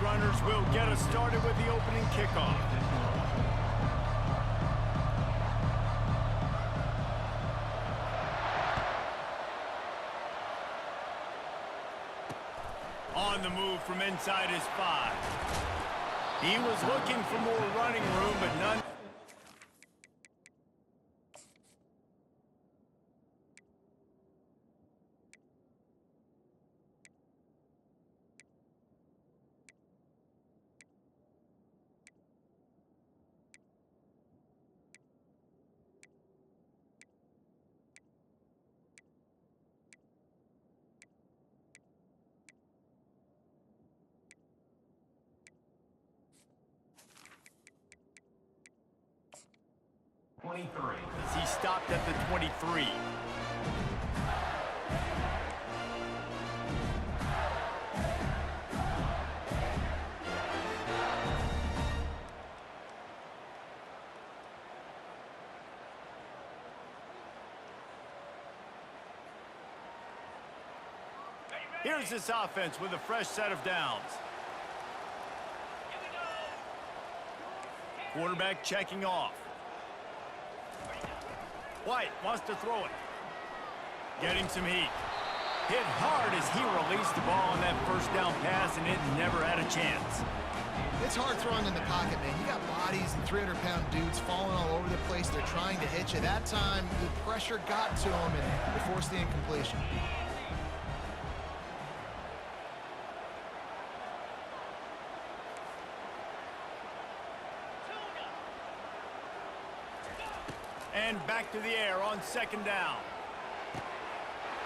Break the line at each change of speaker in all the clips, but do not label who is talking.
runners will get us started with the opening kickoff. On the move from inside his 5. He was looking for more running room, but none. As he stopped at the 23. Here's this offense with a fresh set of downs. Quarterback checking off. White wants to throw it. Getting some heat. Hit hard as he released the ball on that first down pass, and it never had a chance.
It's hard throwing in the pocket, man. You got bodies and 300-pound dudes falling all over the place. They're trying to hit you. That time, the pressure got to him, and they forced the incompletion.
And back to the air on second down.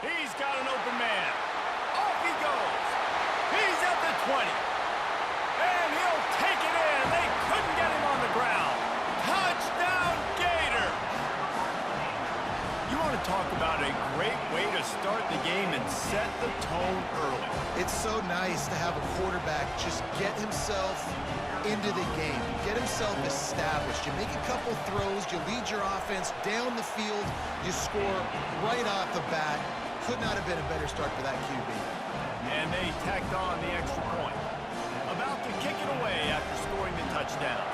He's got an open man. Off he goes. He's at the 20. And he'll take it in. They couldn't get him on the ground. Touchdown, Gator. You want to talk about a great way to start the game and set the tone early.
It's so nice to have a quarterback just get himself into the game, get himself established. You make a couple throws, you lead your offense down the field, you score right off the bat. Could not have been a better start for that QB.
And they tacked on the extra point. About to kick it away after scoring the touchdown.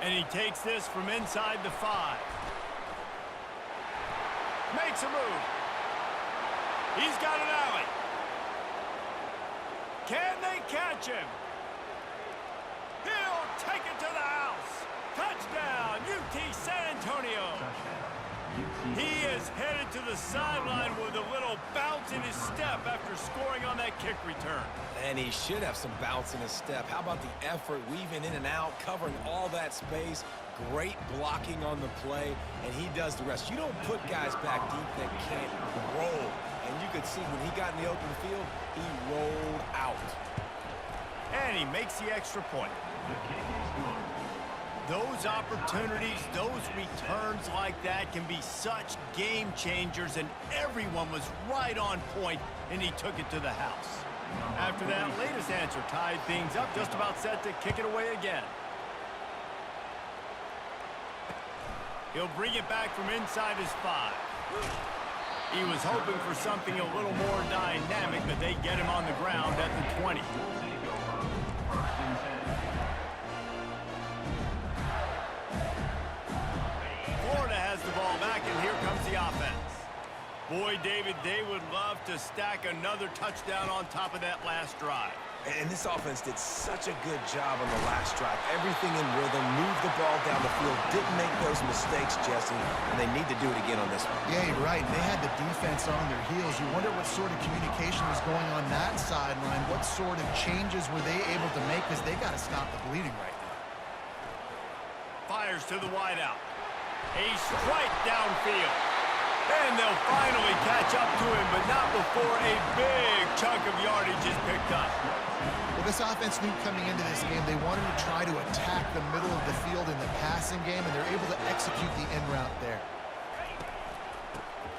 And he takes this from inside the 5. Makes a move. He's got an alley. Can they catch him? He'll take it to the house. Touchdown, UT San Antonio. He is headed to the sideline with a little bounce in his step after scoring on that kick return.
And he should have some bounce in his step. How about the effort, weaving in and out, covering all that space. Great blocking on the play, and he does the rest. You don't put guys back deep that can't roll. And you could see when he got in the open field, he rolled out.
And he makes the extra point. Those opportunities, those returns like that can be such game changers, and everyone was right on point, and he took it to the house. After that latest answer tied things up, just about set to kick it away again. He'll bring it back from inside his 5. He was hoping for something a little more dynamic, but they get him on the ground at the 20. Florida has the ball back, and here comes the offense. Boy, David, they would love to stack another touchdown on top of that last drive.
And this offense did such a good job on the last drive. Everything in rhythm, moved the ball down the field, didn't make those mistakes, Jesse, and they need to do it again on this one.
Yeah, you're right. They had the defense on their heels. You wonder what sort of communication was going on that sideline. What sort of changes were they able to make, because they got to stop the bleeding right now.
Fires to the wideout. A strike downfield. And they'll finally catch up to him, but not before a big chunk of yardage is picked up.
Well, this offense knew coming into this game they wanted to try to attack the middle of the field in the passing game, and they're able to execute the in route there.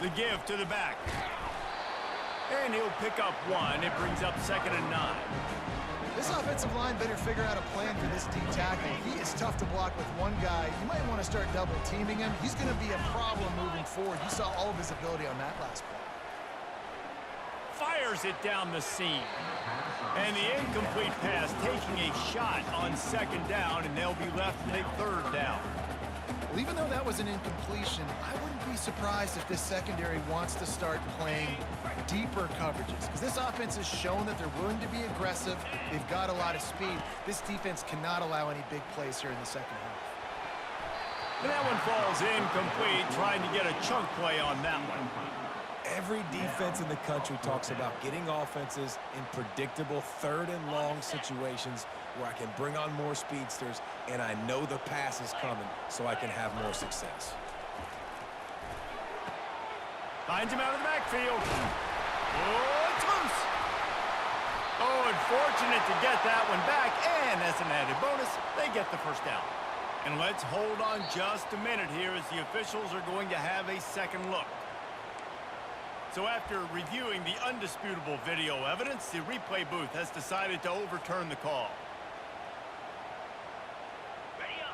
The give to the back. And he'll pick up 1. It brings up 2nd and 9.
This offensive line better figure out a plan for this D tackle. He is tough to block with one guy. You might want to start double teaming him. He's going to be a problem moving forward. You saw all of his ability on that last play.
fires it down the seam. And the incomplete pass taking a shot on second down, and they'll be left with a third down.
Well, even though that was an incompletion, I wouldn't be surprised if this secondary wants to start playing deeper coverages, because this offense has shown that they're willing to be aggressive. They've got a lot of speed. This defense cannot allow any big plays here in the second half.
And that one falls incomplete, trying to get a chunk play on that one.
Every defense in the country talks about getting offenses in predictable third and long situations where I can bring on more speedsters and I know the pass is coming so I can have more success.
Finds him out of the backfield. Oh, it's loose. Oh, and fortunate to get that one back, and as an added bonus, they get the first down. And let's hold on just a minute here as the officials are going to have a second look. So after reviewing the undisputable video evidence, the replay booth has decided to overturn the call.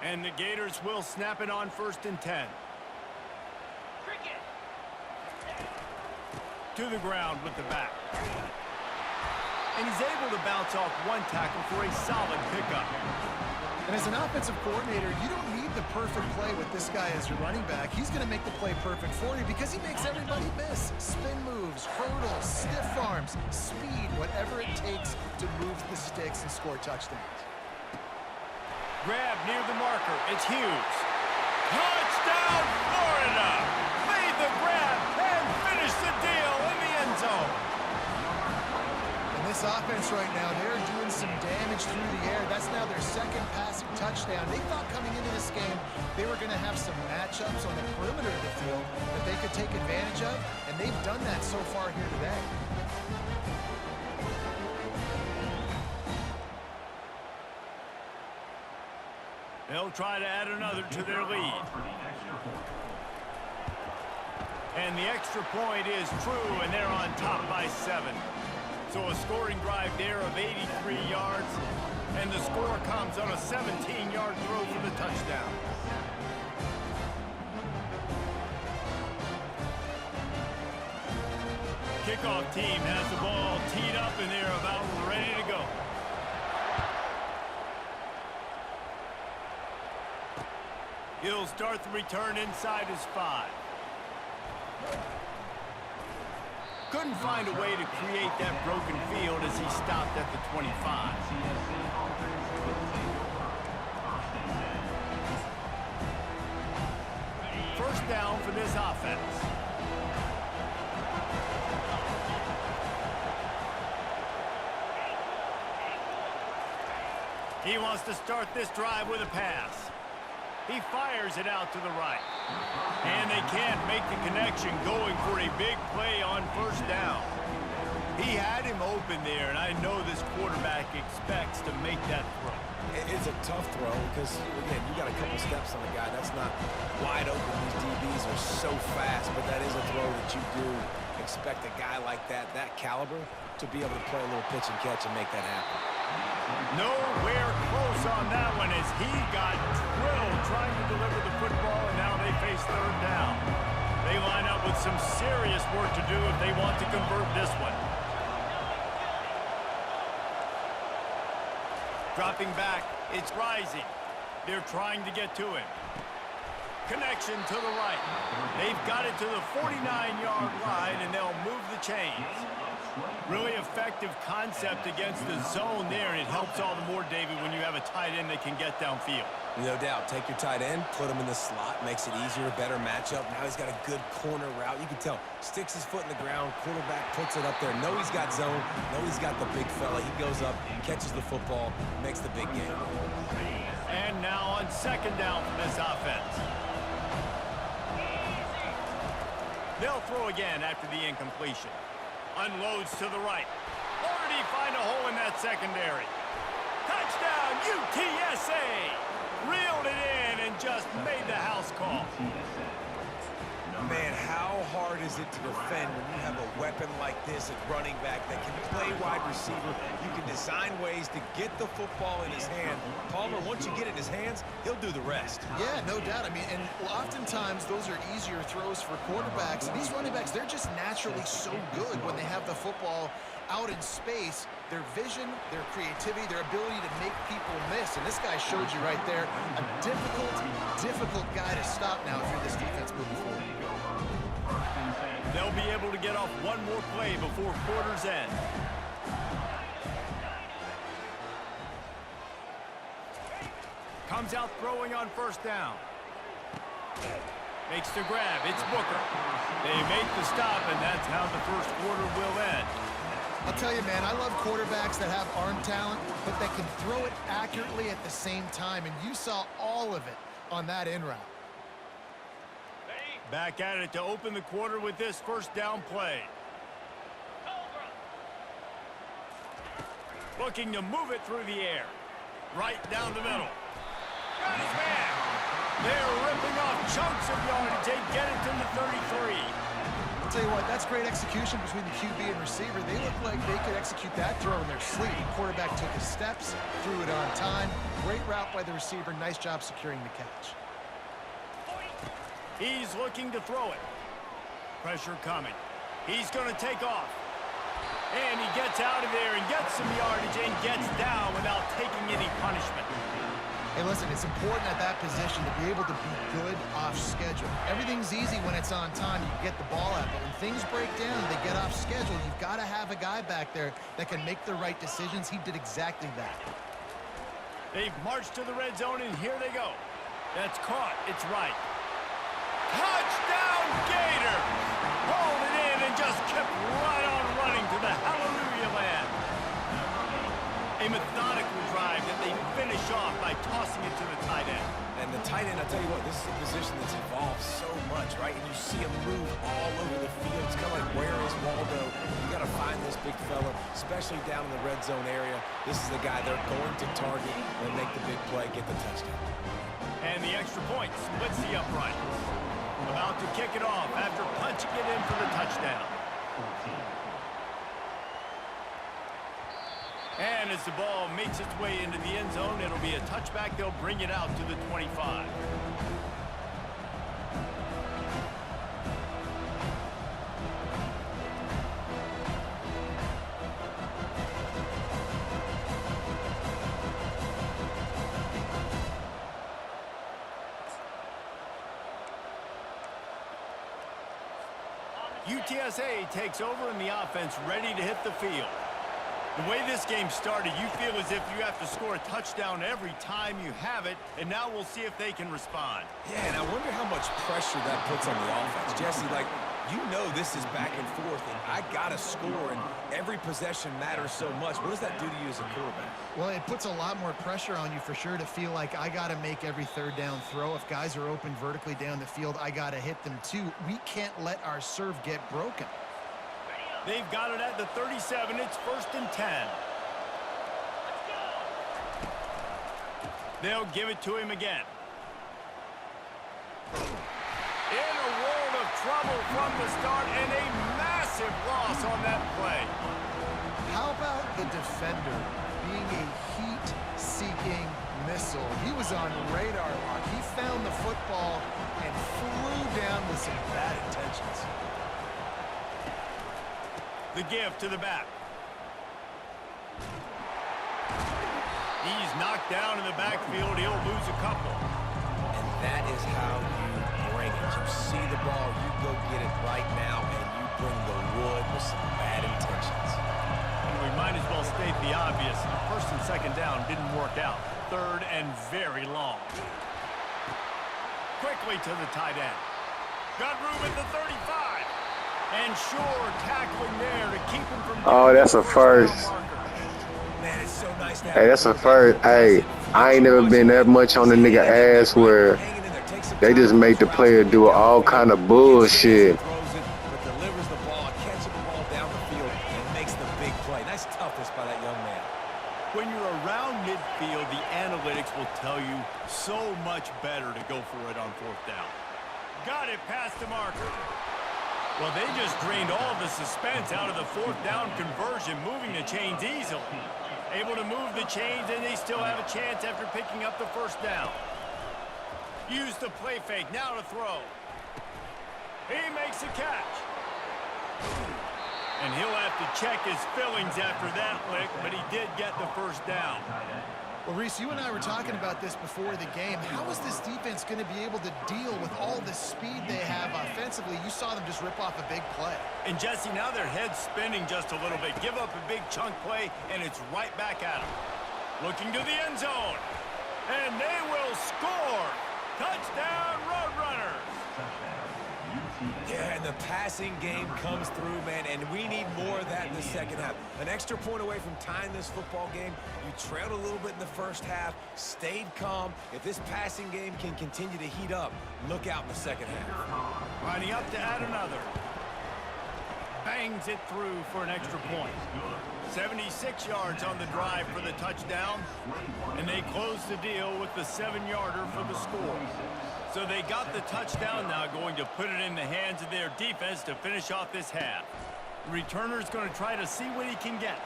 And the Gators will snap it on 1st and 10. To the ground with the back. And he's able to bounce off one tackle for a solid pickup.
And as an offensive coordinator, you don't need the perfect play with this guy as your running back. He's going to make the play perfect for you because he makes everybody miss. Spin moves, hurdles, stiff arms, speed, whatever it takes to move the sticks and score touchdowns.
Grab near the marker. It's Hughes. Touchdown, Florida! Made the grab and finished the deal in the end zone.
And this offense right now, they're doing some damage through the air. That's now their second passing touchdown. They thought coming into this game they were going to have some matchups on the perimeter of the field that they could take advantage of, and they've done that so far here today.
They'll try to add another to their lead. And the extra point is true, and they're on top by 7. So a scoring drive there of 83 yards, and the score comes on a 17-yard throw for the touchdown. Kickoff team has the ball teed up, and they're about ready to go. He'll start the return inside his 5. Couldn't find a way to create that broken field as he stopped at the 25. First down for this offense. He wants to start this drive with a pass. He fires it out to the right. And they can't make the connection, going for a big play on first down. He had him open there, and I know this quarterback expects to make that throw.
It's a tough throw because, again, you got a couple steps on the guy. That's not wide open. These DBs are so fast, but that is a throw that you do expect a guy like that caliber, to be able to play a little pitch and catch and make that happen.
Nowhere close on that one as he got drilled trying to deliver the football, and now they face third down. They line up with some serious work to do if they want to convert this one. Dropping back, it's Rising. They're trying to get to him. Connection to the right. They've got it to the 49-yard line, and they'll move the chains. Really effective concept against the zone there, and it helps all the more, David, when you have a tight end that can get downfield.
No doubt. Take your tight end, put him in the slot, makes it easier, better matchup. Now he's got a good corner route. You can tell, sticks his foot in the ground, quarterback puts it up there. Know he's got zone, know he's got the big fella. He goes up, catches the football, makes the big game.
And now on second down for this offense. They'll throw again after the incompletion. Unloads to the right. Or did he find a hole in that secondary? Touchdown, UTSA! Reeled it in and just made the house call.
Man, how hard is it to defend when you have a weapon like this at running back that can play wide receiver? You can design ways to get the football in his hand. Palmer, once you get it in his hands, he'll do the rest.
Yeah, no doubt. I mean, and oftentimes those are easier throws for quarterbacks. And these running backs, they're just naturally so good when they have the football out in space. Their vision, their creativity, their ability to make people miss. And this guy showed you right there a difficult guy to stop now if you're this defense moving forward.
They'll be able to get off one more play before quarter's end. Comes out throwing on first down. Makes the grab. It's Booker. They make the stop, and that's how the first quarter will end.
I'll tell you, man, I love quarterbacks that have arm talent, but that can throw it accurately at the same time, and you saw all of it on that in route.
Back at it to open the quarter with this first down play. Looking to move it through the air. Right down the middle. Got his man. They're ripping off chunks of yardage. They get it to the 33.
I'll tell you what, that's great execution between the QB and receiver. They look like they could execute that throw in their sleep. Quarterback took his steps, threw it on time. Great route by the receiver. Nice job securing the catch.
He's looking to throw it. Pressure coming. He's going to take off. And he gets out of there and gets some yardage and gets down without taking any punishment.
Hey, listen, it's important at that position to be able to be good off schedule. Everything's easy when it's on time. You get the ball out. But when things break down and they get off schedule, you've got to have a guy back there that can make the right decisions. He did exactly that.
They've marched to the red zone, and here they go. That's caught. It's right. Touchdown, Gators! Pulled it in and just kept right on running to the hallelujah land. A methodical drive that they finish off by tossing it to the tight end.
And the tight end, I'll tell you what, this is a position that's evolved so much, right? And you see him move all over the field. It's kind of like, where is Waldo? You got to find this big fella, especially down in the red zone area. This is the guy they're going to target and make the big play, get the touchdown.
And the extra point splits the upright. About to kick it off after punching it in for the touchdown. And as the ball makes its way into the end zone, it'll be a touchback. They'll bring it out to the 25. UTSA takes over in the offense, ready to hit the field. The way this game started, you feel as if you have to score a touchdown every time you have it, and now we'll see if they can respond.
Yeah, and I wonder how much pressure that puts on the offense. Jesse, like, you know this is back and forth, and I got to score, and every possession matters so much. What does that do to you as a quarterback?
Well, it puts a lot more pressure on you for sure to feel like I got to make every third down throw. If guys are open vertically down the field, I got to hit them too. We can't let our serve get broken.
They've got it at the 37. It's 1st and 10. They'll give it to him again. In a world of trouble from the start, and a massive loss on that play.
How about the defender being a heat-seeking missile? He was on radar lock. He found the football and flew down with some bad intentions.
The give to the back. He's knocked down in the backfield. He'll lose a couple.
And that is how you bring it. You see the ball, you go get it right now, and you bring the wood with some bad intentions.
And we might as well state the obvious. 1st and 2nd down didn't work out. 3rd and very long. Quickly to the tight end. Got room at the 35. And sure, tackling there to keep him from...
Oh, that's a first.
Man, it's so nice to have.
Hey, that's a first. Hey, I ain't never been that much on the nigga ass where they just make the player do all kind of bullshit.
Throws it, but delivers the ball, catches the ball down the field, and makes the big play. Nice toughness by that young man.
When you're around midfield, the analytics will tell you so much better to go for it on 4th down. Got it past the marker. Well, they just drained all the suspense out of the fourth down conversion, moving the chains easily. Able to move the chains, and they still have a chance after picking up the first down. Use the play fake, now to throw. He makes a catch. And he'll have to check his fillings after that lick, but he did get the first down.
Well, Reese, you and I were talking about this before the game. How is this defense going to be able to deal with all the speed they have offensively? You saw them just rip off a big play.
And Jesse, now their head's spinning just a little bit. Give up a big chunk play, and it's right back at them. Looking to the end zone. And they will score. Touchdown, Roadrunners.
Yeah, and the passing game comes through, man, and we need more of that in the second half. An extra point away from tying this football game. You trailed a little bit in the first half, stayed calm. If this passing game can continue to heat up, look out in the second half.
Lining up to add another. Bangs it through for an extra point. 76 yards on the drive for the touchdown, and they close the deal with the 7-yarder for the score. So they got the touchdown now, going to put it in the hands of their defense to finish off this half. The returner's going to try to see what he can get.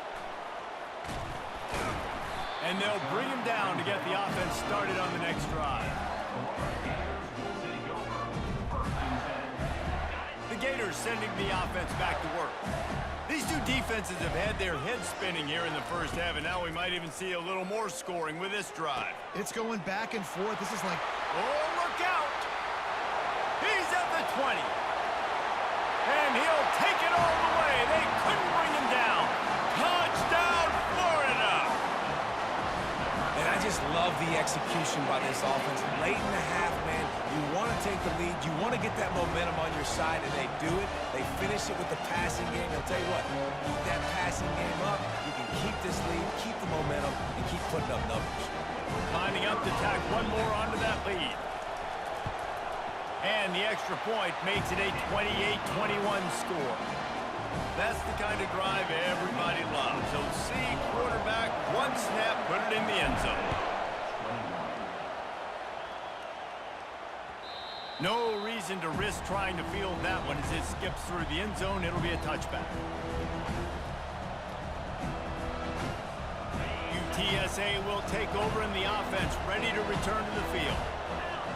And they'll bring him down to get the offense started on the next drive. The Gators sending the offense back to work. These two defenses have had their heads spinning here in the first half, and now we might even see a little more scoring with this drive.
It's going back and forth. This is like...
Oh, look out! He's at the 20. And he'll take it all the way. They couldn't bring him down. Touchdown, Florida!
And I just love the execution by this offense. Late in the half, man, you want to take the lead. You want to get that momentum on your side, and they do it. They finish it with the passing game. I'll tell you what, keep that passing game up. You can keep this lead, keep the momentum, and keep putting up numbers.
Lining up to tack one more onto that lead. And the extra point makes it a 28-21 score. That's the kind of drive everybody loves. So see quarterback, one snap, put it in the end zone. No reason to risk trying to field that one as it skips through the end zone. It'll be a touchback. UTSA will take over in the offense, ready to return to the field.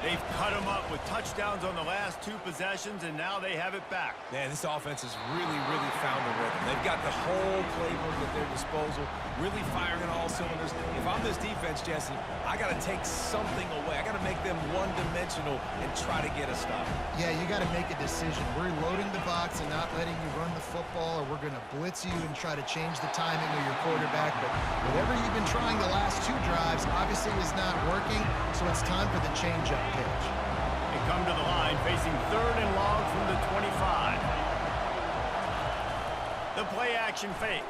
They've cut them up with touchdowns on the last two possessions, and now they have it back.
Man, this offense has really found a rhythm. They've got the whole playbook at their disposal, really firing on all cylinders. If I'm this defense, Jesse, I got to take something away. I got to make them one-dimensional and try to get a stop.
Yeah, you got to make a decision. We're loading the box and not letting you run the football, or we're going to blitz you and try to change the timing of your quarterback. But whatever you've been trying the last two drives obviously is not working, so it's time for the change-up pitch.
They come to the line facing 3rd and long from the 25. The play-action fake.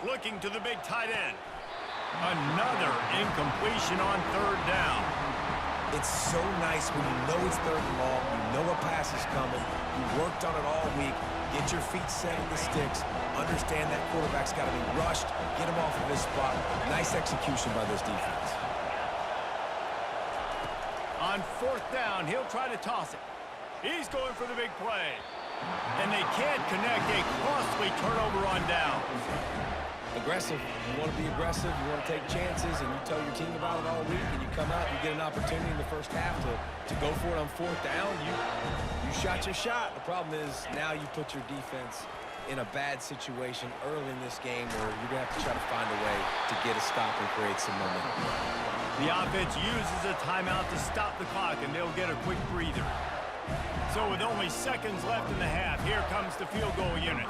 Looking to the big tight end. Another incompletion on 3rd down.
It's so nice when you know it's 3rd and long, you know a pass is coming, you worked on it all week, get your feet set in the sticks, understand that quarterback's got to be rushed, get him off of his spot. Nice execution by this defense.
On 4th down, he'll try to toss it. He's going for the big play. And they can't connect, a costly turnover on downs.
Aggressive. You want to be aggressive, you want to take chances, and you tell your team about it all week, and you come out and you get an opportunity in the first half to go for it on 4th down. You shot your shot. The problem is now you put your defense in a bad situation early in this game where you're going to have to try to find a way to get a stop and create some momentum.
The offense uses a timeout to stop the clock, and they'll get a quick breather. So with only seconds left in the half, here comes the field goal unit.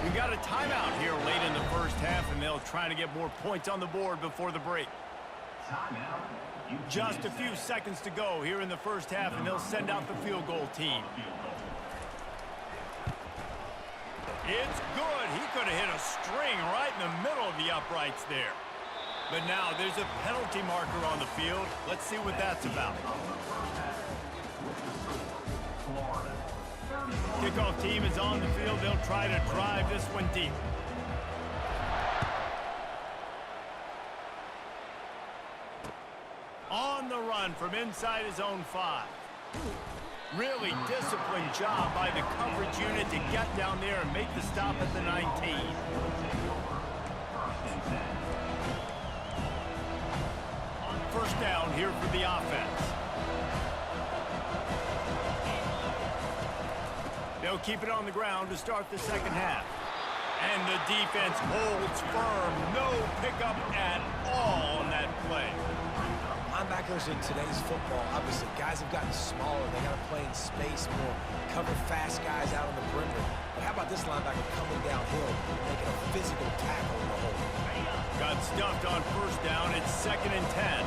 We've got a timeout here late in the first half, and they'll try to get more points on the board before the break. Just a few seconds to go here in the first half, and they'll send out the field goal team. It's good. He could have hit a string right in the middle of the uprights there. But now there's a penalty marker on the field. Let's see what that's about. Kickoff team is on the field. They'll try to drive this one deep. On the run from inside his own 5. Really disciplined job by the coverage unit to get down there and make the stop at the 19. First down here for the offense. They'll keep it on the ground to start the second half. And the defense holds firm. No pickup at all on that play.
Linebackers in today's football, obviously, guys have gotten smaller. They got to play in space more, cover fast guys out on the perimeter. But how about this linebacker coming downhill, making a physical tackle in the hole?
Got stuffed on first down. It's 2nd and 10.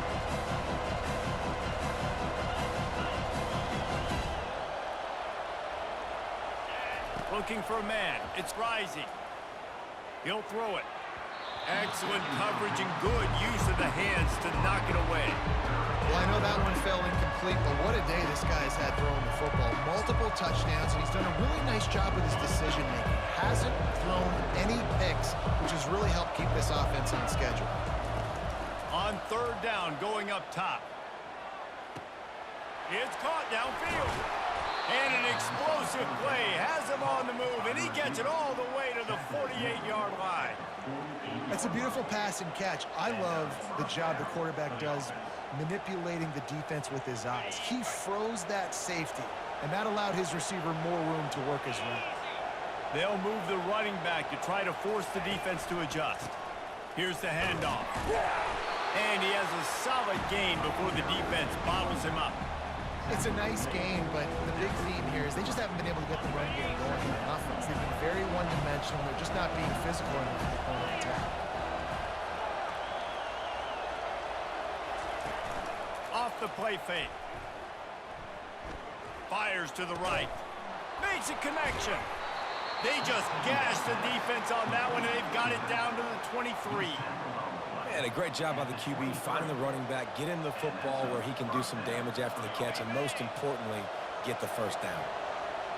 Looking for a man. It's Rising. He'll throw it. Excellent coverage and good use of the hands to knock it away.
Well, I know that one fell incomplete, but what a day this guy's had throwing the football. Multiple touchdowns, and he's done a really nice job with his decision-making. Hasn't thrown any picks, which has really helped keep this offense on schedule.
On third down, going up top. It's caught downfield. And an explosive play has him on the move, and he gets it all the way to the 48-yard line.
That's a beautiful pass and catch. I love the job the quarterback does manipulating the defense with his eyes. He froze that safety, and that allowed his receiver more room to work his route.
They'll move the running back to try to force the defense to adjust. Here's the handoff. And he has a solid gain before the defense bottles him up.
It's a nice game, but the big theme here is they just haven't been able to get the run game going in the offense. They've been very one-dimensional. They're just not being physical enough to the point of attack.
Off the play fake. Fires to the right. Makes a connection. They just gashed the defense on that one, and they've got it down to the 23.
And a great job by the QB, finding the running back, get him the football where he can do some damage after the catch, and most importantly, get the first down.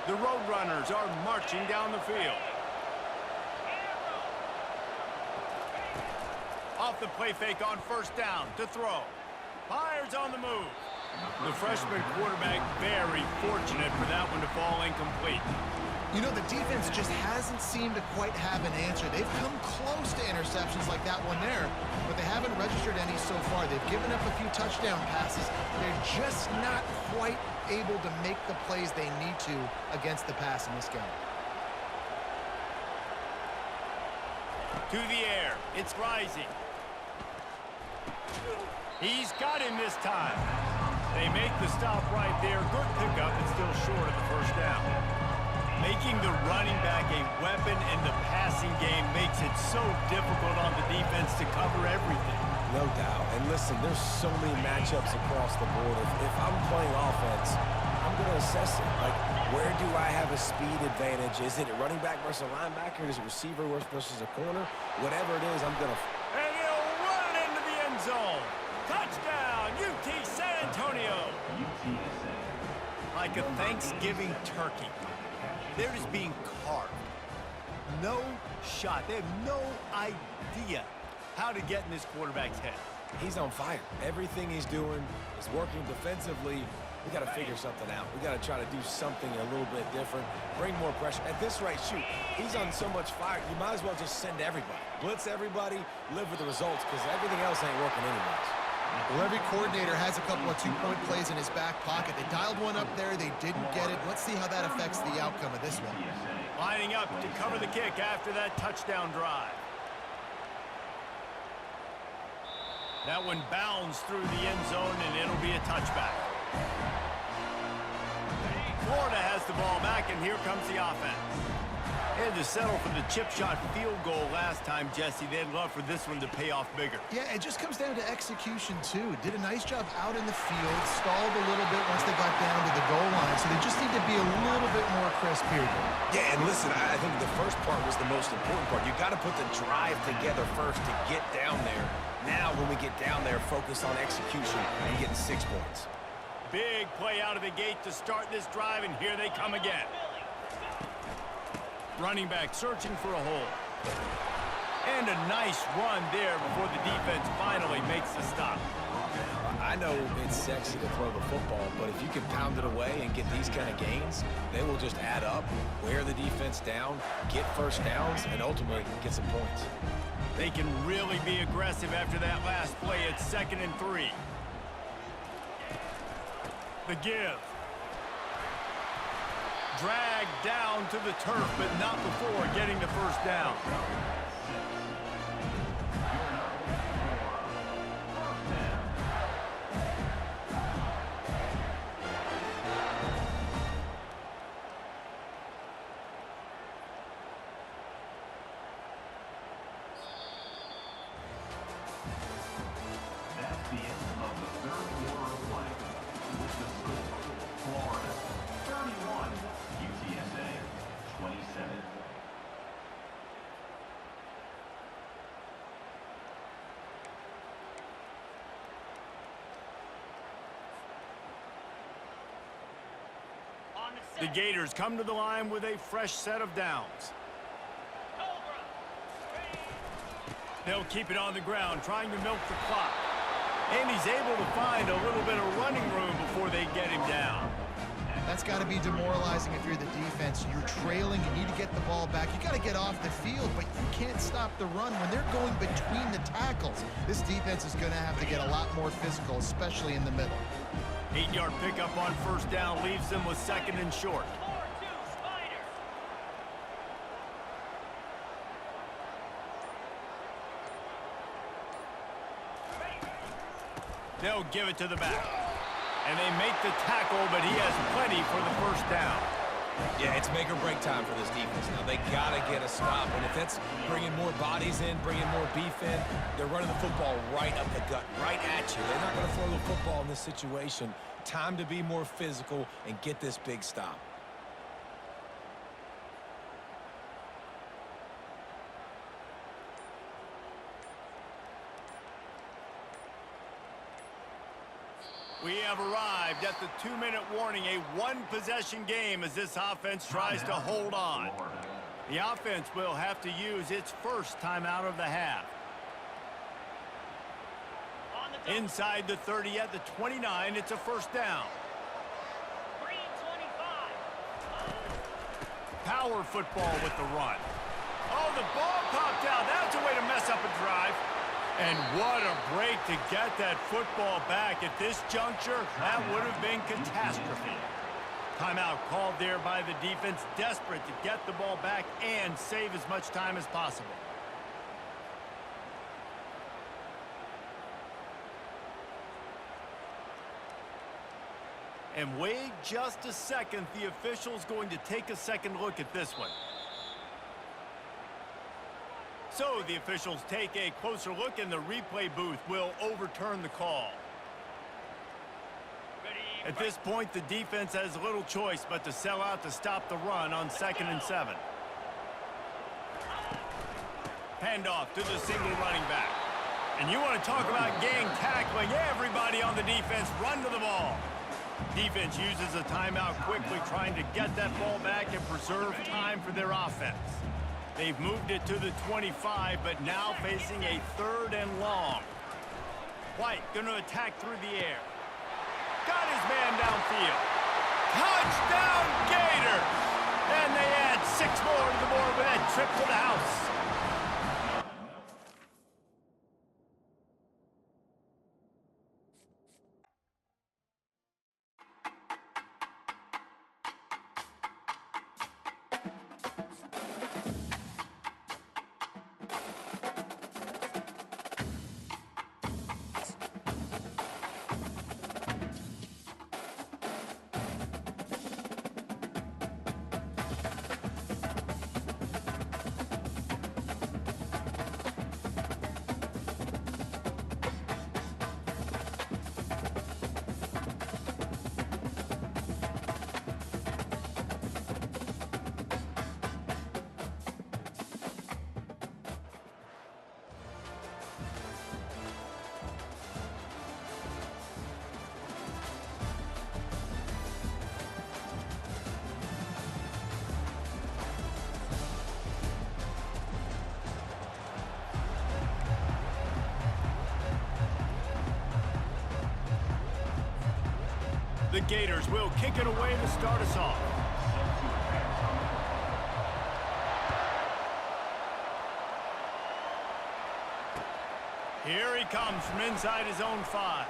The Roadrunners are marching down the field. Off the play fake on first down to throw. Fires on the move. The freshman quarterback very fortunate for that one to fall incomplete.
You know, the defense just hasn't seemed to quite have an answer. They've come close to interceptions like that one there, but they haven't registered any so far. They've given up a few touchdown passes. They're just not quite able to make the plays they need to against the pass in this game.
To the air. It's Rising. He's got him this time. They make the stop right there. Good pickup and still short of the first down. Making the running back a weapon in the passing game makes it so difficult on the defense to cover everything.
No doubt. And listen, there's so many matchups across the board. If I'm playing offense, I'm going to assess it. Like, where do I have a speed advantage? Is it a running back versus a linebacker? Is it receiver versus a corner? Whatever it is, I'm going to...
And he'll run it into the end zone. Touchdown, UT San Antonio. Like a Thanksgiving turkey. They're just being carved. No shot. They have no idea how to get in this quarterback's head.
He's on fire. Everything he's doing is working defensively. We got to figure something out. We got to try to do something a little bit different, bring more pressure. At this rate, shoot, he's on so much fire, you might as well just send everybody. Blitz everybody, live with the results, because everything else ain't working anyways.
Well, every coordinator has a couple of two-point plays in his back pocket. They dialed one up there. They didn't get it. Let's see how that affects the outcome of this one.
Lining up to cover the kick after that touchdown drive. That one bounds through the end zone, and it'll be a touchback. Florida has the ball back, and here comes the offense. They had to settle for the chip shot field goal last time, Jesse. They'd love for this one to pay off bigger.
Yeah, it just comes down to execution, too. Did a nice job out in the field, stalled a little bit once they got down to the goal line, so they just need to be a little bit more crisp here.
Yeah, and listen, I think the first part was the most important part. You got to put the drive together first to get down there. Now, when we get down there, focus on execution and getting 6 points.
Big play out of the gate to start this drive, and here they come again. Running back searching for a hole. And a nice run there before the defense finally makes the stop.
I I know it's sexy to throw the football, but if you can pound it away and get these kind of gains, they will just add up, wear the defense down, get first downs, and ultimately get some points.
They can really be aggressive after that last play. It's 2nd and 3. The give. Dragged down to the turf, but not before getting the first down. The Gators come to the line with a fresh set of downs. They'll keep it on the ground, trying to milk the clock. And he's able to find a little bit of running room before they get him down.
That's got to be demoralizing if you're the defense. You're trailing, you need to get the ball back. You got to get off the field, but you can't stop the run when they're going between the tackles. This defense is going to have to get a lot more physical, especially in the middle.
8-yard pickup on first down leaves them with 2nd and short. They'll give it to the back. And they make the tackle, but he has plenty for the first down.
Yeah, it's make or break time for this defense. Now, they got to get a stop. And if that's bringing more bodies in, bringing more beef in, they're running the football right up the gut, right at you. They're not going to throw the football in this situation. Time to be more physical and get this big stop.
We have arrived at the 2-minute warning, a one-possession game as this offense tries to hold on. The offense will have to use its first timeout of the half. Inside the 30 at the 29, it's a first down. Power football with the run. Oh, the ball popped out. That's a way to mess up a drive. And what a break to get that football back at this juncture. That would have been catastrophe. Timeout called there by the defense, desperate to get the ball back and save as much time as possible. And wait just a second, the official's going to take a second look at this one. So the officials take a closer look, and the replay booth will overturn the call. At this point, the defense has little choice but to sell out to stop the run on 2nd and 7. Handoff to the single running back. And you want to talk about gang tackling. Everybody on the defense run to the ball. Defense uses a timeout quickly, trying to get that ball back and preserve time for their offense. They've moved it to the 25, but now facing a 3rd and long. White going to attack through the air. Got his man downfield. Touchdown Gators! And they add 6 more to the board with that trip to the house. The Gators will kick it away to start us off. Here he comes from inside his own 5.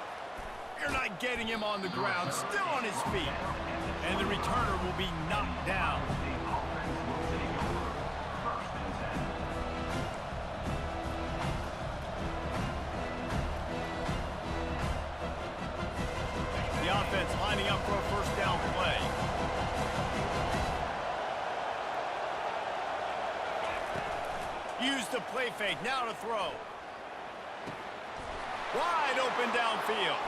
You're not getting him on the ground, still on his feet. And the returner will be knocked down. The offense lining up for a first down play. Use the play fake, now to throw. Wide open downfield.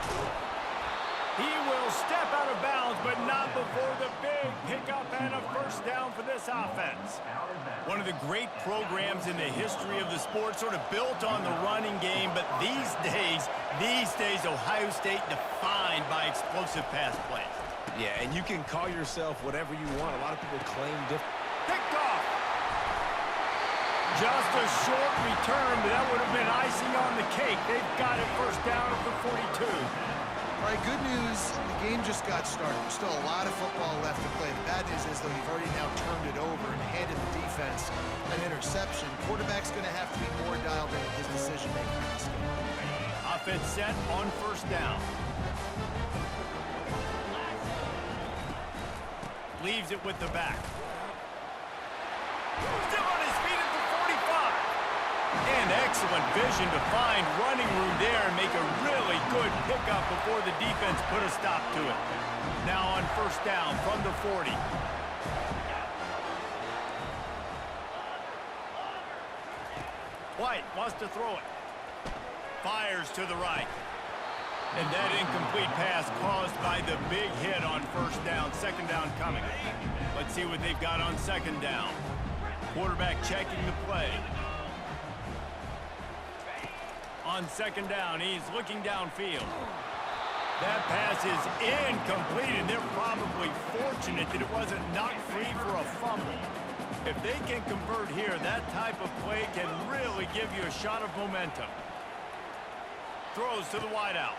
He will step out of bounds, but not before the big pickup and a first down for this offense. One of the great programs in the history of the sport, sort of built on the running game, but these days, Ohio State defined by explosive pass plays.
Yeah, and you can call yourself whatever you want. A lot of people claim different.
Picked off. Just a short return, but that would have been icing on the cake. They've got it first down at the 42.
All right, good news. The game just got started. There's still a lot of football left to play. The bad news is, though, you've already now turned it over and handed the defense an interception. Quarterback's going to have to be more dialed in his decision-making in this game.
Offense set on first down. Leaves it with the back. Still on his feet at the 45. And excellent vision to find running room there and make a really good pickup before the defense put a stop to it. Now on first down from the 40. White wants to throw it. Fires to the right. And that incomplete pass caused by the big hit on first down. Second down coming. Let's see what they've got on second down. Quarterback checking the play. On second down, he's looking downfield. That pass is incomplete, and they're probably fortunate that it wasn't knocked free for a fumble. If they can convert here, that type of play can really give you a shot of momentum. Throws to the wideout.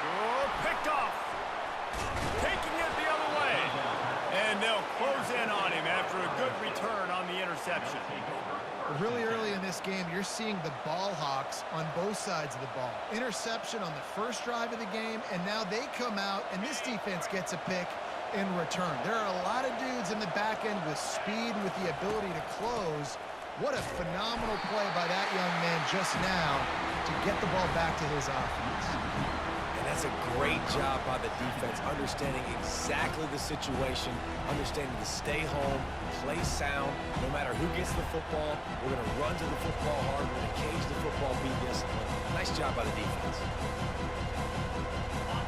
Oh, picked off. Taking it the other way. And they'll close in on him after a good return on the interception.
Really early in this game, you're seeing the ball hawks on both sides of the ball. Interception on the first drive of the game, and now they come out, and this defense gets a pick in return. There are a lot of dudes in the back end with speed and with the ability to close. What a phenomenal play by that young man just now to get the ball back to his offense.
That's a great job by the defense, understanding exactly the situation, understanding to stay home, play sound. No matter who gets the football, we're going to run to the football hard. We're going to cage the football, be disciplined. Nice job by the defense.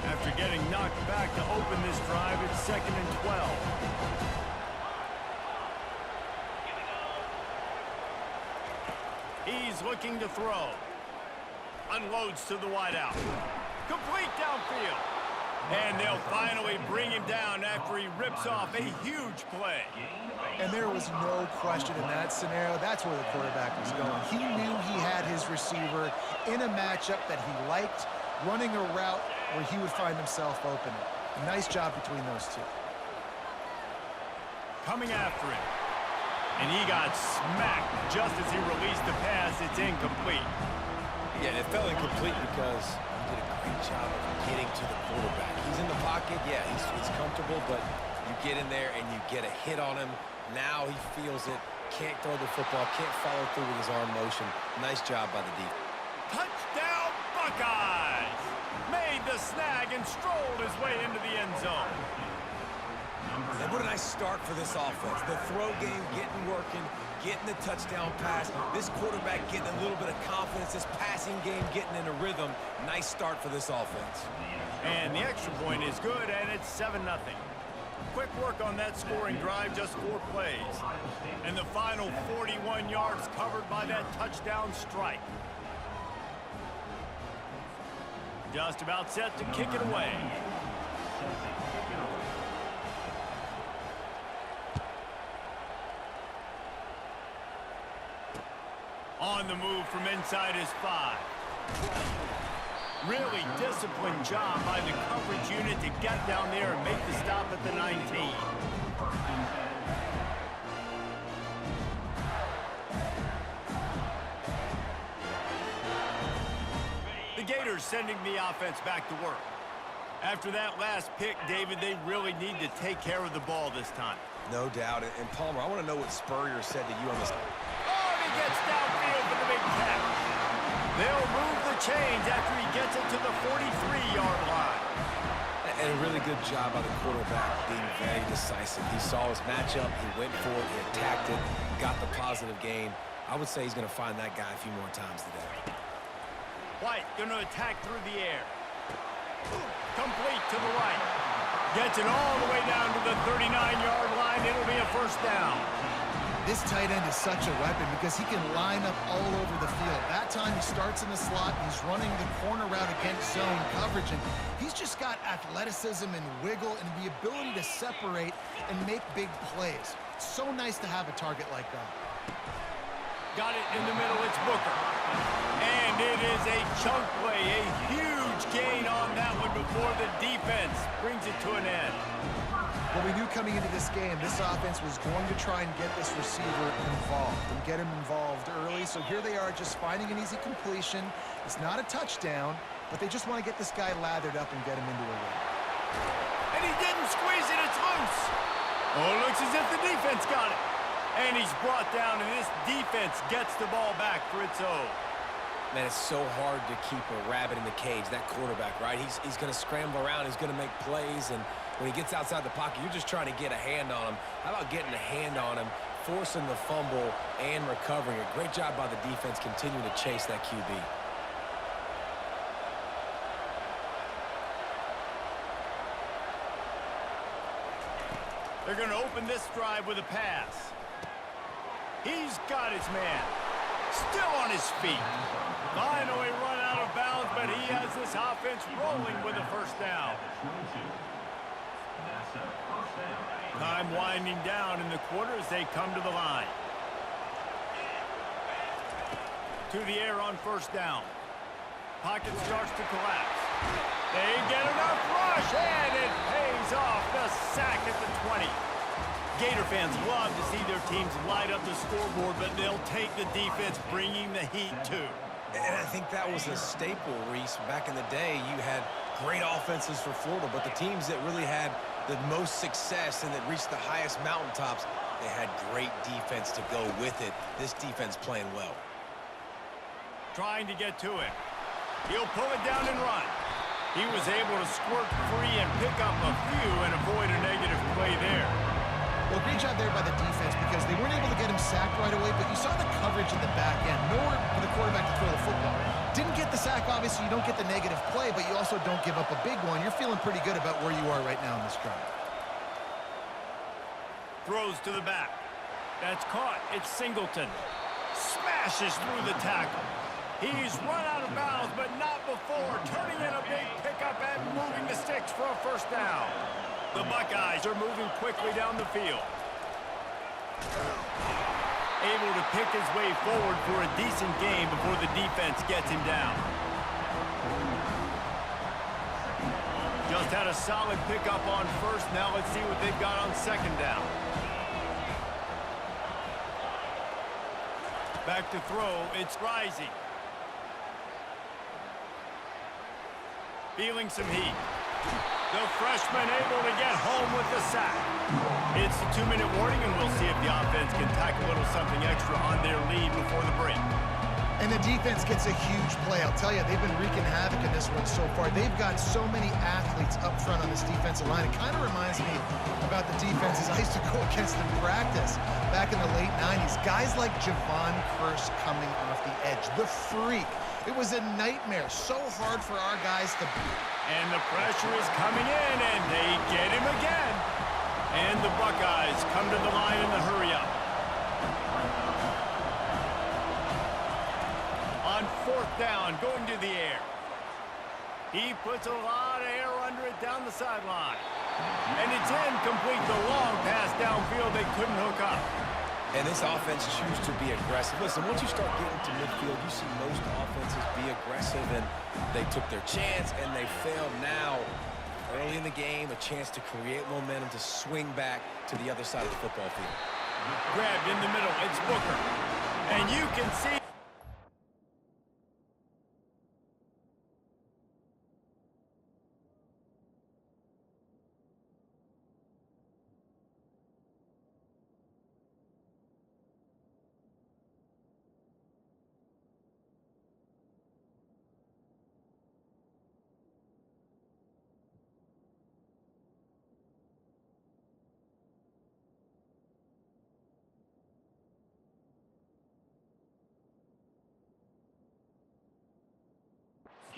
After getting knocked back to open this drive, it's 2nd and 12. He's looking to throw. Unloads to the wideout. Complete downfield. And they'll finally bring him down after he rips off a huge play.
And there was no question in that scenario. That's where the quarterback was going. He knew he had his receiver in a matchup that he liked, running a route where he would find himself open. A nice job between those two.
Coming after him. And he got smacked just as he released the pass. It's incomplete.
Yeah, it felt incomplete because he did a great job of getting to the quarterback. He's in the pocket, yeah, he's comfortable, but you get in there and you get a hit on him. Now he feels it, can't throw the football, can't follow through with his arm motion. Nice job by the defense.
Touchdown, Buckeyes! Made the snag and strolled his way into the end zone.
And what a nice start for this offense. The throw game getting working, getting the touchdown pass. This quarterback getting a little bit of confidence. This passing game getting in a rhythm. Nice start for this offense.
And the extra point is good, and it's 7-0. Quick work on that scoring drive, just 4 plays. And the final 41 yards covered by that touchdown strike. Just about set to kick it away. On the move from inside his 5. Really disciplined job by the coverage unit to get down there and make the stop at the 19. The Gators sending the offense back to work. After that last pick, David, they really need to take care of the ball this time.
No doubt. And Palmer, I want to know what Spurrier said to you on this.
Oh, and he gets downfield for the big catch. They'll move the chains after he gets it to the 43-yard line.
And a really good job by the quarterback being very decisive. He saw his matchup, he went for it, he attacked it, got the positive gain. I would say he's going to find that guy a few more times today.
White going to attack through the air. Complete to the right. Gets it all the way down to the 39-yard line. It'll be a first down.
This tight end is such a weapon because he can line up all over the field. That time he starts in the slot. He's running the corner route against zone coverage, and he's just got athleticism and wiggle and the ability to separate and make big plays. It's so nice to have a target like that.
Got it in the middle. It's Booker. And it is a chunk play, a huge gain on that one before the defense brings it to an end.
Well, we knew coming into this game, this offense was going to try and get this receiver involved and get him involved early. So here they are just finding an easy completion. It's not a touchdown, but they just want to get this guy lathered up and get him into a win.
And he didn't squeeze it. It's loose. Oh, it looks as if the defense got it. And he's brought down, and this defense gets the ball back for its own.
Man, it's so hard to keep a rabbit in the cage, that quarterback, right? He's going to scramble around. He's going to make plays, and when he gets outside the pocket, you're just trying to get a hand on him. How about getting a hand on him, forcing the fumble, and recovering it? Great job by the defense continuing to chase that QB.
They're going to open this drive with a pass. He's got his man. Still on his feet. Finally run out of bounds, but he has this offense rolling with a first down. Time winding down in the quarter as they come to the line. To the air on first down. Pocket starts to collapse. They get enough rush, and it pays off. The sack at the 20. Gator fans love to see their teams light up the scoreboard, but they'll take the defense bringing the heat too.
And I think that was a staple, Reese. Back in the day, you had great offenses for Florida, but the teams that really had the most success and that reached the highest mountaintops, they had great defense to go with it. This defense playing well.
Trying to get to it. He'll pull it down and run. He was able to squirt free and pick up a few and avoid a negative play there.
Well, great job there by the defense because they weren't able to get him sacked right away, but you saw the coverage in the back end. Nowhere for the quarterback to throw the football. Didn't get the sack, obviously. You don't get the negative play, but you also don't give up a big one. You're feeling pretty good about where you are right now in this drive.
Throws to the back. That's caught. It's Singleton. Smashes through the tackle. He's run out of bounds, but not before. Turning in a big pickup and moving the sticks for a first down. The Buckeyes are moving quickly down the field. Able to pick his way forward for a decent game before the defense gets him down. Just had a solid pickup on first. Now let's see what they've got on second down. Back to throw. It's Rising. Feeling some heat. The freshman able to get home with the sack. It's the 2-minute warning, and we'll see if the offense can tack a little something extra on their lead before the break.
And the defense gets a huge play. I'll tell you, they've been wreaking havoc in this one so far. They've got so many athletes up front on this defensive line. It kind of reminds me about the defenses I used to go against in practice back in the late 90s. Guys like Javon Curse coming off the edge. The freak. It was a nightmare. So hard for our guys to beat.
And the pressure is coming in, and they get him again. And the Buckeyes come to the line in the hurry-up. On fourth down, going to the air. He puts a lot of air under it down the sideline. And it's incomplete. The long pass downfield they couldn't hook up.
And this offense chooses to be aggressive. Listen, once you start getting to midfield, you see most offenses be aggressive, and they took their chance, and they failed. Now, early in the game, a chance to create momentum to swing back to the other side of the football field.
Grabbed in the middle. It's Booker. And you can see...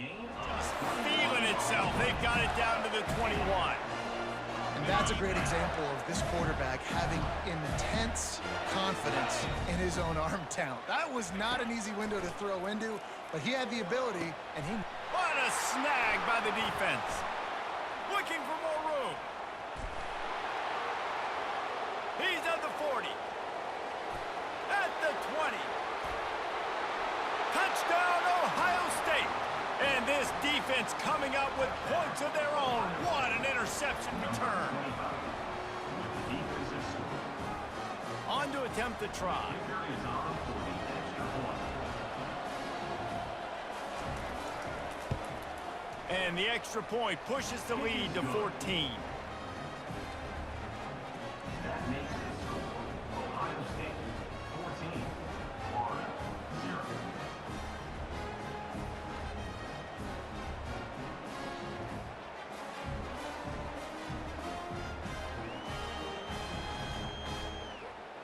Just feeling itself. They've got it down to the 21.
And that's a great example of this quarterback having intense confidence in his own arm talent. That was not an easy window to throw into, but he had the ability, and he...
What a snag by the defense. Looking for more room. He's at the 40. At the 20. Touchdown, Ohio State. And this defense coming up with points of their own. What an interception return. On to attempt the try. And the extra point pushes the lead to 14.
That makes it Ohio State 14, Florida 0.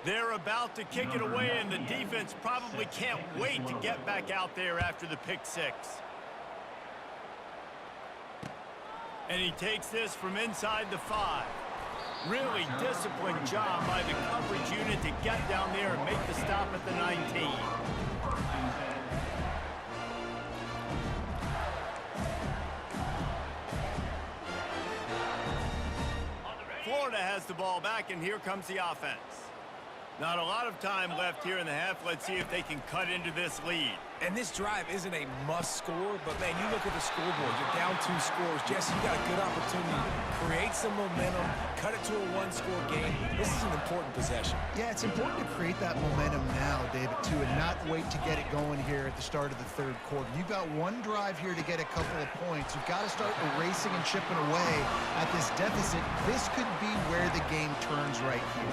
They're about to kick it away, and the defense probably can't wait to get back out there after the pick six. And he takes this from inside the 5. Really disciplined job by the coverage unit to get down there and make the stop at the 19. Florida has the ball back, and here comes the offense. Not a lot of time left here in the half. Let's see if they can cut into this lead.
And this drive isn't a must score, but, man, you look at the scoreboard. You're down 2 scores. Jesse, you got a good opportunity to create some momentum, cut it to a 1-score game. This is an important possession.
Yeah, it's important to create that momentum now, David, too, and not wait to get it going here at the start of the third quarter. You've got one drive here to get a couple of points. You've got to start erasing and chipping away at this deficit. This could be where the game turns right here.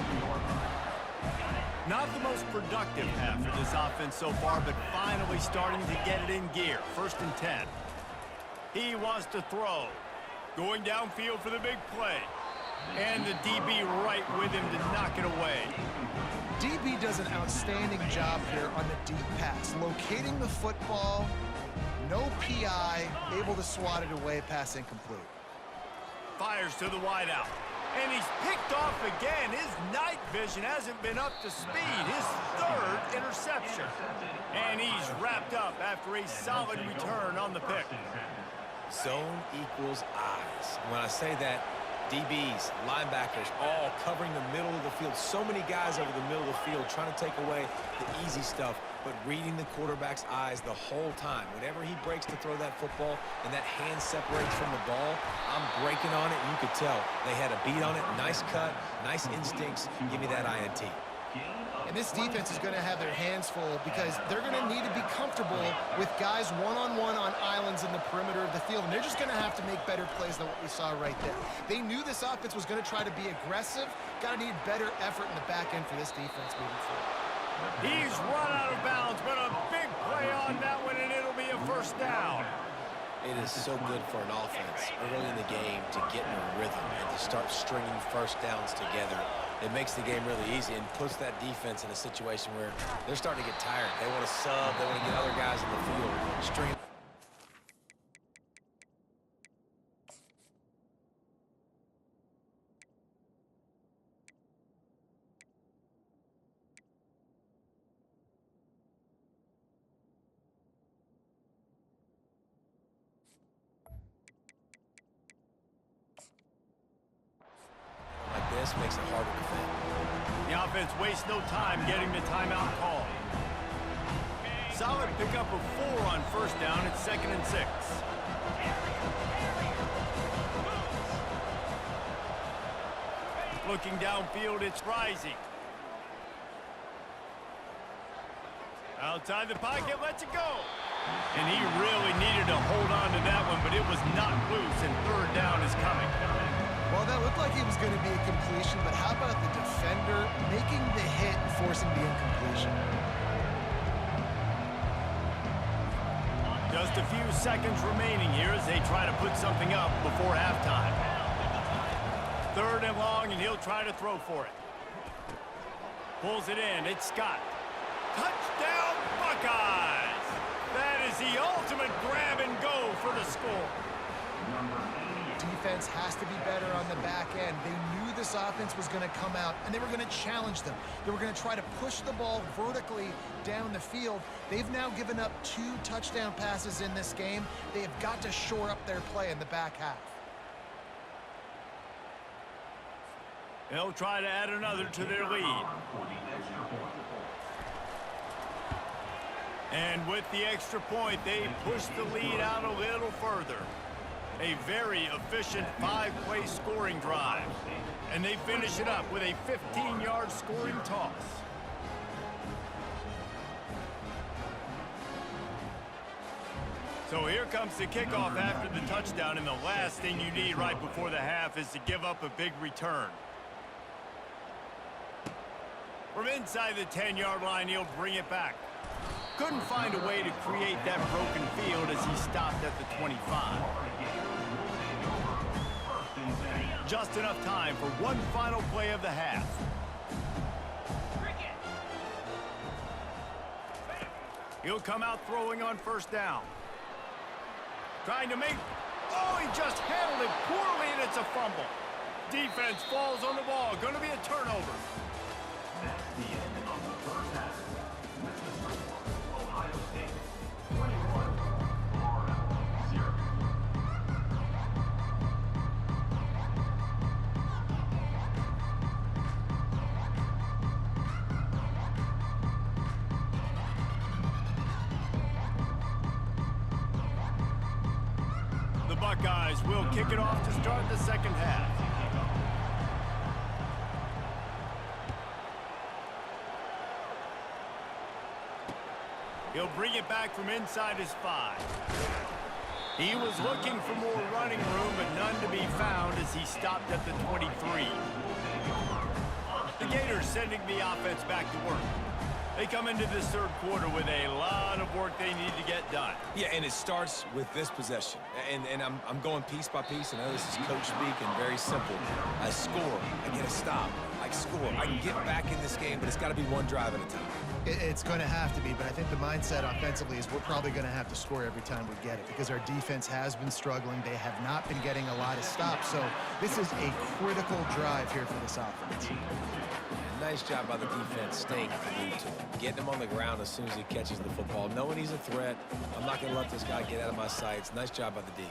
Not the most productive half for this offense so far, but finally starting to get it in gear. 1st and 10. He wants to throw. Going downfield for the big play. And the DB right with him to knock it away.
DB does an outstanding job here on the deep pass. Locating the football, no PI, able to swat it away, pass incomplete.
Fires to the wideout. And he's picked off again. His night vision hasn't been up to speed. His 3rd interception. And he's wrapped up after a solid return on the pick.
Zone equals eyes. When I say that, DBs, linebackers, all covering the middle of the field. So many guys over the middle of the field trying to take away the easy stuff, but reading the quarterback's eyes the whole time. Whenever he breaks to throw that football and that hand separates from the ball, I'm breaking on it, and you could tell they had a beat on it. Nice cut, nice instincts. Give me that INT.
And this defense is going to have their hands full because they're going to need to be comfortable with guys one-on-one on islands in the perimeter of the field. And they're just going to have to make better plays than what we saw right there. They knew this offense was going to try to be aggressive. Got to need better effort in the back end for this defense moving forward.
He's run out of bounds, but a big play on that one, and it'll be a 1st down.
It is so good for an offense early in the game to get in a rhythm and to start stringing 1st downs together. It makes the game really easy and puts that defense in a situation where they're starting to get tired. They want to sub. They want to get other guys in the field. String. This makes it harder to defend.
The offense wastes no time getting the timeout call. Solid pickup of 4 on 1st down. It's 2nd and 6. Looking downfield, it's Rising. Outside the pocket, lets it go. And he really needed to hold on to that one, but it was not loose, and 3rd down is coming.
Well, that looked like it was going to be a completion, but how about the defender making the hit and forcing the incompletion?
Just a few seconds remaining here as they try to put something up before halftime. 3rd and long, and he'll try to throw for it. Pulls it in. It's Scott. Touchdown, Buckeyes! That is the ultimate grab and go for the score.
Defense has to be better on the back end. They knew this offense was going to come out, and they were going to challenge them. They were going to try to push the ball vertically down the field. They've now given up 2 touchdown passes in this game. They have got to shore up their play in the back half.
They'll try to add another to their lead. And with the extra point, they push the lead out a little further. A very efficient 5-play scoring drive. And they finish it up with a 15-yard scoring toss. So here comes the kickoff after the touchdown, and the last thing you need right before the half is to give up a big return. From inside the 10-yard line, he'll bring it back. Couldn't find a way to create that broken field as he stopped at the 25. Just enough time for one final play of the half. He'll come out throwing on 1st down. Trying to make... Oh, he just handled it poorly, and it's a fumble. Defense falls on the ball. Going to be a turnover.
That's the end of the first half. With the score, Ohio State 21, Florida 0.
The Buckeyes will kick it off to start the second half. He'll bring it back from inside his 5. He was looking for more running room, but none to be found as he stopped at the 23. The Gators sending the offense back to work. They come into this 3rd quarter with a lot of work they need to get done.
Yeah, and it starts with this possession. And I'm going piece by piece. I know this is coach speak and very simple. I score. I get a stop. I score. I can get back in this game, but it's got to be one drive at a time.
It's going to have to be, but I think the mindset offensively is we're probably going to have to score every time we get it because our defense has been struggling. They have not been getting a lot of stops, so this is a critical drive here for this offense.
Nice job by the defense staying glued to him, getting him on the ground as soon as he catches the football, knowing he's a threat. I'm not going to let this guy get out of my sights. Nice job by the D.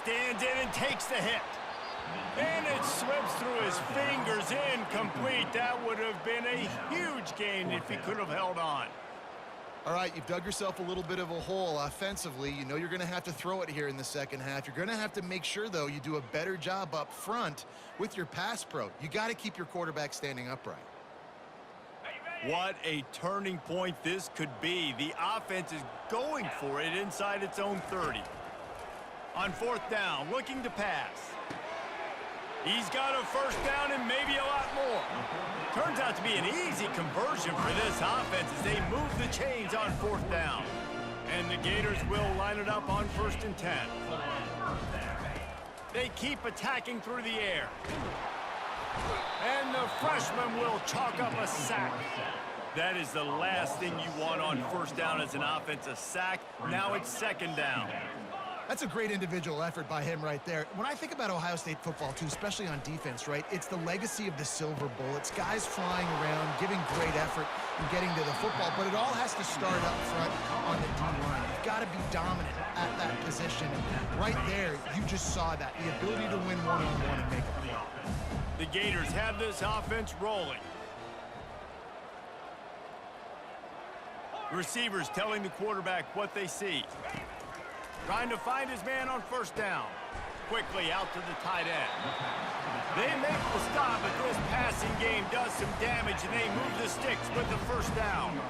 Stands in and takes the hit. And it slips through his fingers, incomplete. That would have been a huge gain if he could have held on.
All right, you've dug yourself a little bit of a hole offensively. You know you're going to have to throw it here in the second half. You're going to have to make sure, though, you do a better job up front with your pass pro. You got to keep your quarterback standing upright.
What a turning point this could be. The offense is going for it inside its own 30. On 4th down, looking to pass. He's got a 1st down and maybe a lot more. Turns out to be an easy conversion for this offense as they move the chains on 4th down. And the Gators will line it up on 1st and 10. They keep attacking through the air. And the freshman will chalk up a sack. That is the last thing you want on 1st down as an offense, a sack. Now it's 2nd down.
That's a great individual effort by him right there. When I think about Ohio State football, too, especially on defense, right, it's the legacy of the Silver Bullets, guys flying around, giving great effort and getting to the football, but it all has to start up front on the D-line. You've got to be dominant at that position. And right there, you just saw that, the ability to win one-on-one and make a play.
The Gators have this offense rolling. Receivers telling the quarterback what they see. Trying to find his man on first down. Quickly out to the tight end. They make the stop, but this passing game does some damage, and they move the sticks with the first down.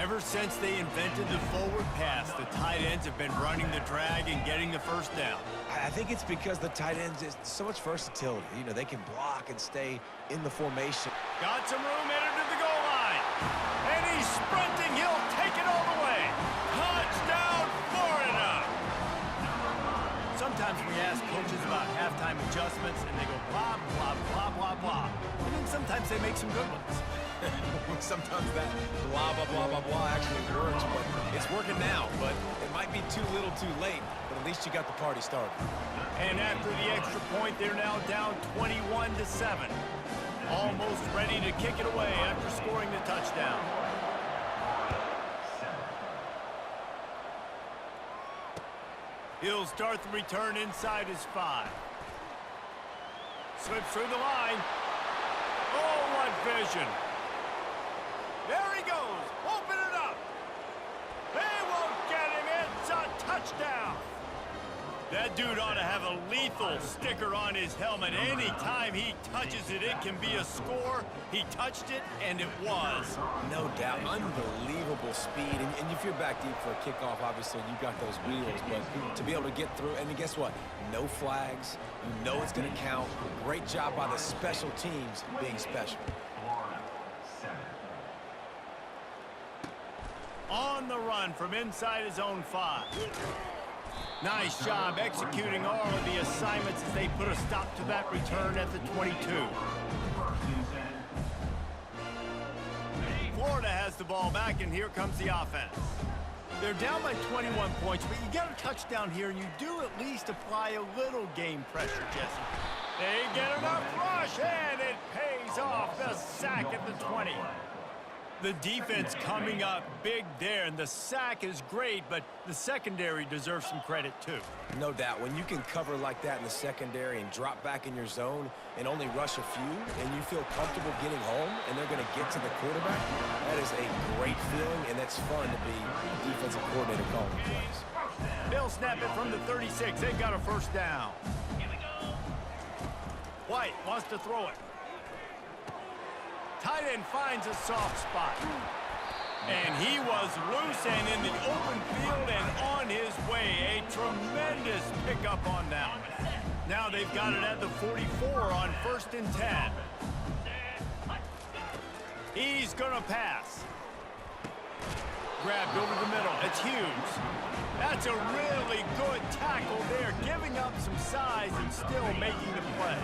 Ever since they invented the forward pass, the tight ends have been running the drag and getting the first down.
I think it's because the tight ends is so much versatility. You know, they can block and stay in the formation.
Got some room headed to the goal line. And he's sprinting. He'll take it all the way. Touchdown, Florida! Sometimes we ask coaches about halftime adjustments, and they go blah, blah, blah, blah, blah. And then sometimes they make some good ones.
Sometimes that blah, blah, blah, blah, blah actually works, but it's working now. But it might be too little too late, but at least you got the party started.
And after the extra point, they're now down 21-7. Almost ready to kick it away after scoring the touchdown. He'll start the return inside his 5. Slips through the line. Oh, what vision. There he goes. Open it up. They won't get him. It's a touchdown. That dude ought to have a lethal sticker on his helmet. Anytime he touches it, it can be a score. He touched it, and it was.
No doubt. Unbelievable speed. And if you're back deep for a kickoff, obviously you got those wheels. But to be able to get through, and guess what? No flags. You know it's going to count. Great job by the special teams being special.
On the run from inside his own 5. Nice job executing all of the assignments as they put a stop to that return at the 22. Florida has the ball back, and here comes the offense. They're down by 21 points, but you get a touchdown here, and you do at least apply a little game pressure, Jesse. They get enough rush, and it pays off. The sack at the 20. The defense coming up big there, and the sack is great, but the secondary deserves some credit too.
No doubt. When you can cover like that in the secondary and drop back in your zone and only rush a few, and you feel comfortable getting home, and they're going to get to the quarterback, that is a great feeling, and that's fun to be a defensive coordinator calling plays.
They'll snap it from the 36. They've got a first down. White wants to throw it. Tight end finds a soft spot. And he was loose and in the open field and on his way. A tremendous pickup on that one. Now they've got it at the 44 on 1st and 10. He's going to pass. Grabbed over the middle. It's Hughes. That's a really good tackle there, giving up some size and still making the play.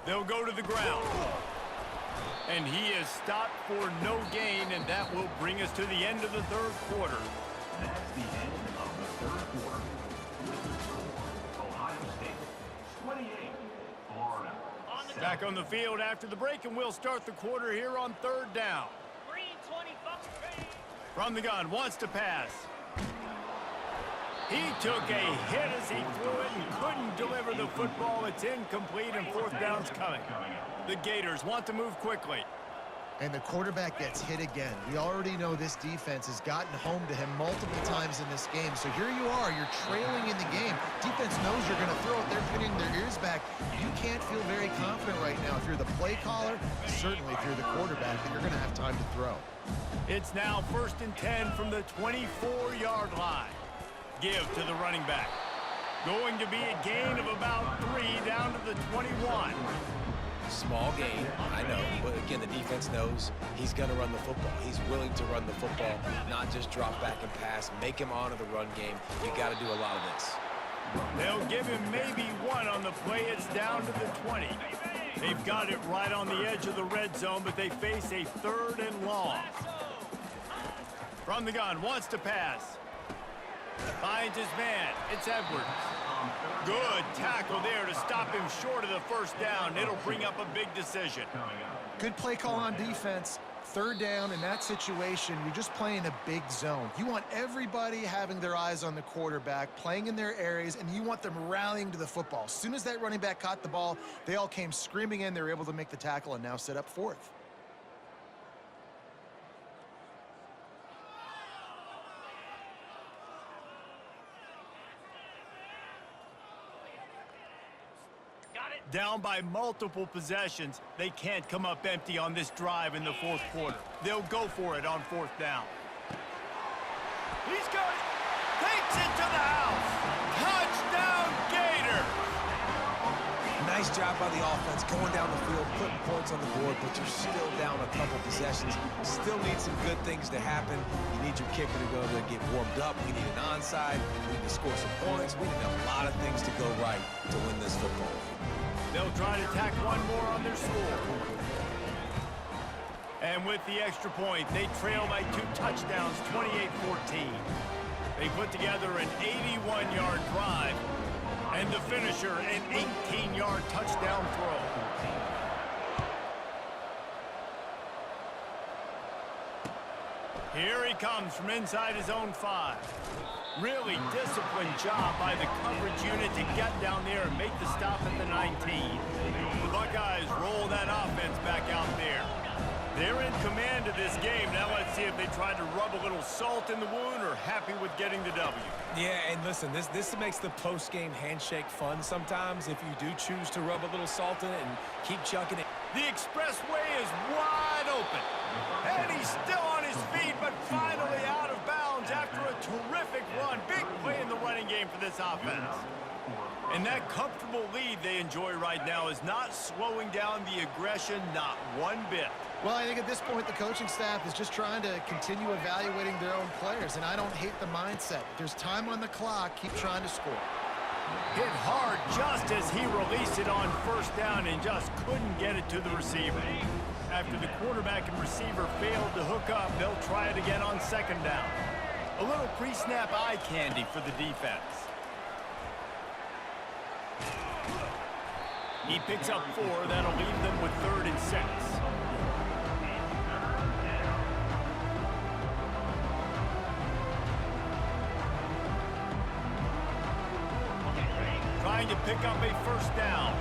They'll go to the ground. And he is stopped for no gain, and that will bring us to the end of the 3rd quarter.
That's the end of the 3rd quarter. Ohio State, 28, Florida.
Back on the field after the break, and we'll start the quarter here on 3rd down. From the gun, wants to pass. He took a hit as he threw it and couldn't deliver the football. It's incomplete, and 4th down's coming. The Gators want to move quickly.
And the quarterback gets hit again. We already know this defense has gotten home to him multiple times in this game. So here you are, you're trailing in the game. Defense knows you're going to throw it. They're pinning their ears back. You can't feel very confident right now. If you're the play caller, certainly if you're the quarterback, that you're going to have time to throw.
It's now 1st and 10 from the 24-yard line. Give to the running back. Going to be a gain of about 3 down to the 21.
Small gain, I know, but again, the defense knows he's going to run the football. He's willing to run the football, not just drop back and pass, make him honor the run game. You got to do a lot of this.
They'll give him maybe 1 on the play. It's down to the 20. They've got it right on the edge of the red zone, but they face a 3rd and long. From the gun, wants to pass. Finds his man. It's Edwards. Good tackle there to stop him short of the first down. It'll bring up a big decision.
Good play call on defense. Third down in that situation, you're just playing a big zone. You want everybody having their eyes on the quarterback, playing in their areas, and you want them rallying to the football. As soon as that running back caught the ball, they all came screaming in. They were able to make the tackle and now set up fourth.
Down by multiple possessions, they can't come up empty on this drive in the fourth quarter. They'll go for it on fourth down. He's got it. Takes it to the house. Touchdown, Gators.
Nice job by the offense going down the field, putting points on the board, but you're still down a couple possessions. Still need some good things to happen. You need your kicker to go there and get warmed up. We need an onside. We need to score some points. We need a lot of things to go right to win this football game.
They'll try to tack one more on their score. And with the extra point, they trail by 2 touchdowns, 28-14. They put together an 81-yard drive, and the finisher, an 18-yard touchdown throw. Here he comes from inside his own 5. Really disciplined job by the coverage unit to get down there and make the stop at the 19. The Buckeyes roll that offense back out there. They're in command of this game. Now let's see if they try to rub a little salt in the wound or happy with getting the W.
Yeah, and listen, this makes the post-game handshake fun sometimes if you do choose to rub a little salt in it and keep chucking it.
The expressway is wide open. And he's still on his feet, but finally out of bounds after a terrific run. Big play in the running game for this offense. And that comfortable lead they enjoy right now is not slowing down the aggression, not one bit.
Well, I think at this point, the coaching staff is just trying to continue evaluating their own players, and I don't hate the mindset. There's time on the clock. Keep trying to score.
Hit hard just as he released it on first down and just couldn't get it to the receiver. After the quarterback and receiver failed to hook up, they'll try it again on second down. A little pre-snap eye candy for the defense. He picks up 4. That'll leave them with 3rd and 6. Trying to pick up a first down.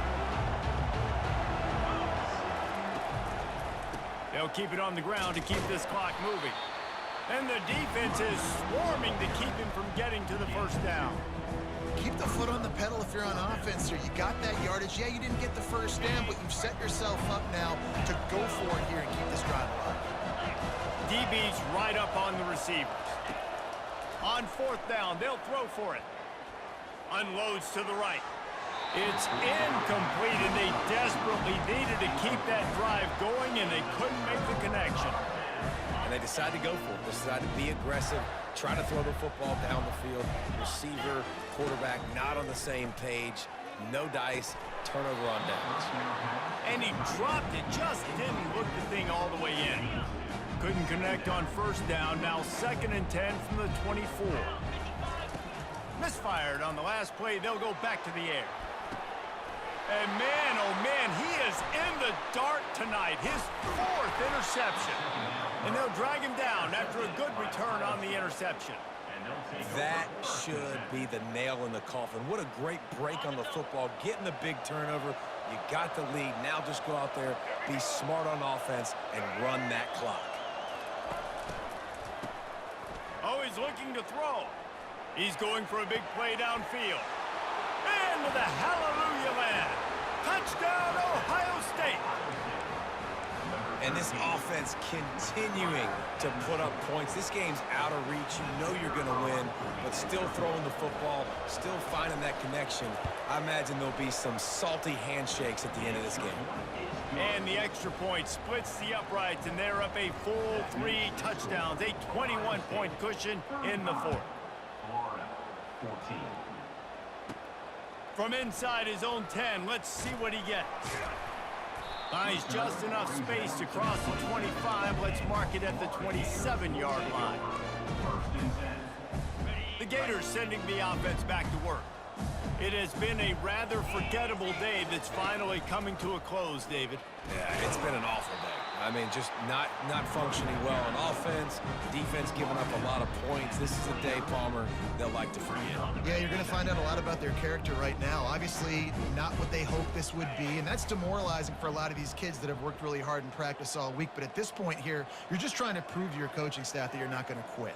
They'll keep it on the ground to keep this clock moving. And the defense is swarming to keep him from getting to the first down.
Keep the foot on the pedal if you're on offense here. You got that yardage. Yeah, you didn't get the first down, but you've set yourself up now to go for it here and keep this drive alive.
DB's right up on the receivers. On fourth down, they'll throw for it. Unloads to the right. It's incomplete, and they desperately needed to keep that drive going, and they couldn't make the connection.
And they decided to go for it. They decided to be aggressive, try to throw the football down the field. Receiver, quarterback, not on the same page. No dice, turnover on downs.
And he dropped it, just didn't look the thing all the way in. Couldn't connect on first down, now 2nd and 10 from the 24. Misfired on the last play, they'll go back to the air. And man, oh man, he is in the dark tonight. His 4th interception. And they'll drag him down after a good return on the interception.
That should be the nail in the coffin. What a great break on the football, getting the big turnover. You got the lead. Now just go out there, be smart on offense, and run that clock.
Oh, he's looking to throw. He's going for a big play downfield. Into the hallelujah land. Touchdown, Ohio State.
And this offense continuing to put up points. This game's out of reach. You know you're going to win, but still throwing the football, still finding that connection. I imagine there'll be some salty handshakes at the end of this game.
And the extra point splits the uprights, and they're up a full 3 touchdowns, a 21-point cushion in the 4th.
Florida, 14.
From inside his own 10, let's see what he gets. Buys just enough space to cross the 25. Let's mark it at the 27-yard line.
1st and 10.
The Gators sending the offense back to work. It has been a rather forgettable day that's finally coming to a close, David.
Yeah, it's been an awful day. I mean, just not functioning well on offense, defense giving up a lot of points. This is a day, Palmer, they'll like to forget.
Yeah, you're going to find out a lot about their character right now. Obviously, not what they hoped this would be, and that's demoralizing for a lot of these kids that have worked really hard in practice all week. But at this point here, you're just trying to prove to your coaching staff that you're not going to quit.